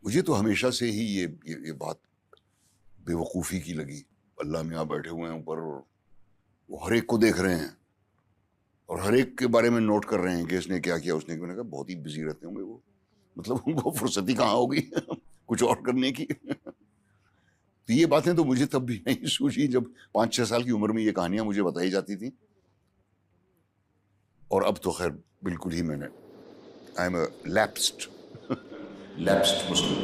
मुझे तो हमेशा से ही ये बात बेवकूफ़ी की लगी। अल्लाह मियाँ बैठे हुए हैं ऊपर और वो हर एक को देख रहे हैं और हर एक के बारे में नोट कर रहे हैं कि इसने क्या किया, उसने। मैंने कहा बहुत ही बिजी रहते होंगे वो, मतलब उनको फुर्सत ही कहाँ होगी कुछ और करने की। तो ये बातें तो मुझे तब भी नहीं सूझी जब 5-6 साल की उम्र में ये कहानियां मुझे बताई जाती थी, और अब तो खैर बिल्कुल ही मैंने आई एम लैप्स्ड मुस्लिम।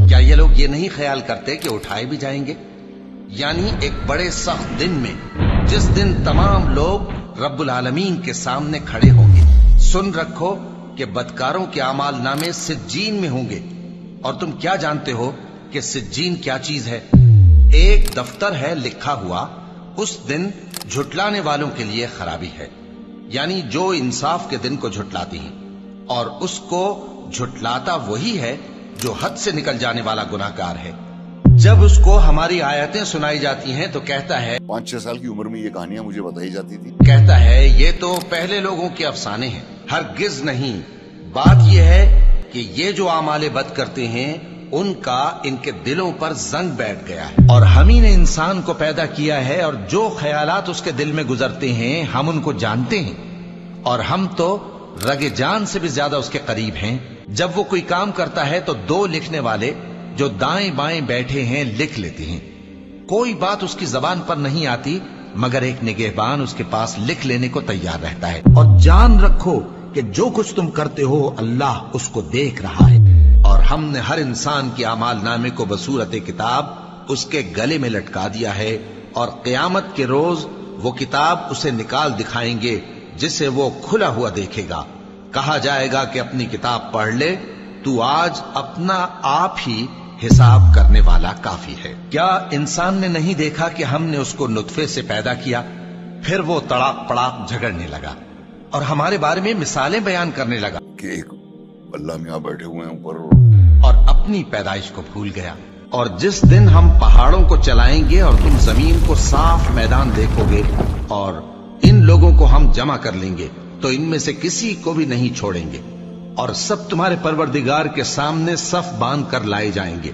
क्या ये लोग ये नहीं ख्याल करते कि उठाए भी जाएंगे? यानी एक बड़े सख्त दिन में, जिस दिन तमाम लोग रब्बुल आलमीन के सामने खड़े होंगे। सुन रखो कि बदकारों के आमाल नामे सिज्जीन में होंगे। और तुम क्या जानते हो कि सिज्जीन क्या चीज है? एक दफ्तर है लिखा हुआ, उस दिन झुटलाने वालों के लिए खराबी है, यानी जो इंसाफ के दिन को झुटलाती हैं। और उसको झुटलाता वही है जो हद से निकल जाने वाला गुनाहगार है। जब उसको हमारी आयतें सुनाई जाती हैं तो कहता है, 5-6 साल की उम्र में ये कहानियां मुझे बताई जाती थी। कहता है ये तो पहले लोगों के अफसाने हैं। हरगिज नहीं। बात यह है कि ये जो आमाले बद करते हैं उनका इनके दिलों पर जंग बैठ गया है। और हम ही ने इंसान को पैदा किया है और जो ख्यालात उसके दिल में गुजरते हैं हम उनको जानते हैं। और हम तो रगे जान से भी ज्यादा उसके करीब हैं। जब वो कोई काम करता है तो 2 लिखने वाले जो दाएं बाएं बैठे हैं लिख लेते हैं। कोई बात उसकी जबान पर नहीं आती मगर एक निगहबान उसके पास लिख लेने को तैयार रहता है। और जान रखो कि जो कुछ तुम करते हो अल्लाह उसको देख रहा है। और हमने हर इंसान के आमाल नामे को बसूरत किताब उसके गले में लटका दिया है, और क़यामत के रोज वो किताब उसे निकाल दिखाएंगे जिसे वो खुला हुआ देखेगा। कहा जाएगा कि अपनी किताब पढ़ ले, तू आज अपना आप ही हिसाब करने वाला काफी है। क्या इंसान ने नहीं देखा कि हमने उसको नुत्फे से पैदा किया, फिर वो तड़ाक पड़ाक झगड़ने लगा और हमारे बारे में मिसालें बयान करने लगा कि एक अल्लाह मियाँ बैठे हुए हैं ऊपर और अपनी पैदाइश को भूल गया। और जिस दिन हम पहाड़ों को चलाएंगे और तुम जमीन को साफ मैदान देखोगे और इन लोगों को हम जमा कर लेंगे तो इनमें से किसी को भी नहीं छोड़ेंगे, और सब तुम्हारे परवरदिगार के सामने सफ बांध कर लाए जाएंगे।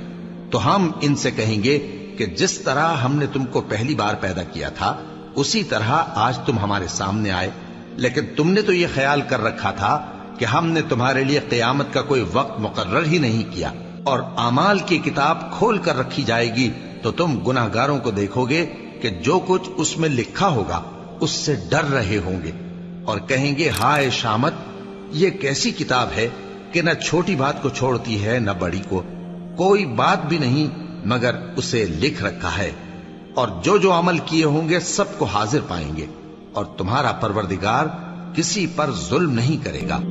तो हम इनसे कहेंगे कि जिस तरह हमने तुमको पहली बार पैदा किया था उसी तरह आज तुम हमारे सामने आए, लेकिन तुमने तो ये ख्याल कर रखा था कि हमने तुम्हारे लिए क़यामत का कोई वक्त मुकर्रर ही नहीं किया। और आमाल की किताब खोल कर रखी जाएगी तो तुम गुनाहगारों को देखोगे कि जो कुछ उसमें लिखा होगा उससे डर रहे होंगे और कहेंगे, हाय शामत, ये कैसी किताब है कि न छोटी बात को छोड़ती है न बड़ी को। कोई बात भी नहीं मगर उसे लिख रखा है, और जो जो अमल किए होंगे सबको हाजिर पाएंगे, और तुम्हारा परवरदिगार किसी पर जुल्म नहीं करेगा।